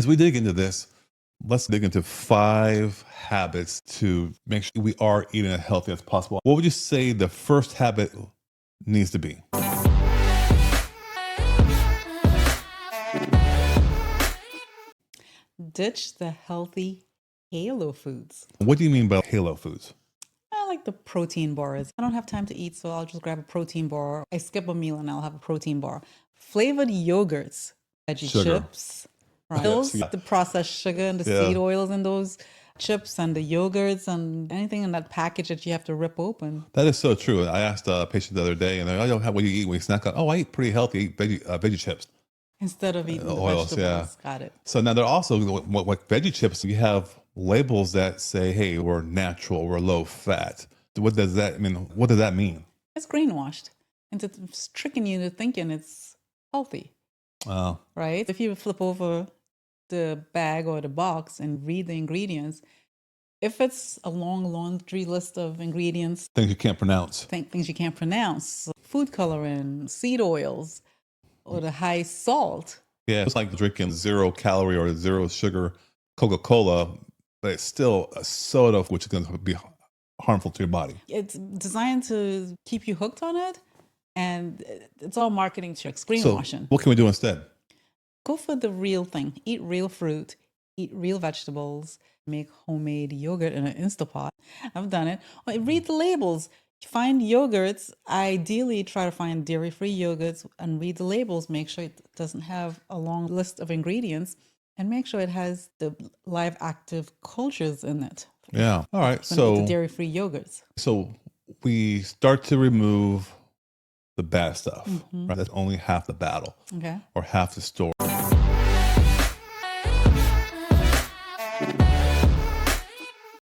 As we dig into this, let's dig into 5 habits to make sure we are eating as healthy as possible. What would you say the first habit needs to be? Ditch the healthy halo foods. What do you mean by halo foods? I like the protein bars. I don't have time to eat, so I'll just grab a protein bar. I skip a meal and I'll have a protein bar. Flavored yogurts, veggie Sugar. chips, right? Yes, Those, yeah. the processed sugar and the Yeah. seed oils in those chips and the yogurts and anything in that package that you have to rip open. That is so true. I asked a patient the other day, and they're like, "Oh, what do you eat when you snack?" Oh, I eat pretty healthy. I eat veggie chips, Instead of eating the oils. Yeah. vegetables. Got it. So now they're also what veggie chips. You have labels that say, "Hey, we're natural, we're low fat." What does that mean? What does that mean? It's greenwashed. And it's tricking you into thinking it's healthy, Uh, right? If you flip over the bag or the box and read the ingredients, if it's a long laundry list of ingredients, things you can't pronounce. things you can't pronounce, food coloring, seed oils, or the high salt, Yeah, it's like drinking 0 calorie or 0 sugar Coca-Cola, but it's still a soda, which is going to be harmful to your body. it's designed to keep you hooked on it. And it's all marketing tricks, So greenwashing. what can we do instead? Go for the real thing. Eat real fruit, eat real vegetables, make homemade yogurt in an Instapot. I've done it. Read the labels. Find yogurts. Ideally, try to find dairy-free yogurts and read the labels. Make sure it doesn't have a long list of ingredients and make sure it has the live active cultures in it. Yeah. All right. The So dairy-free yogurts. we start to remove the bad stuff, right? That's only half the battle Okay. or half the story.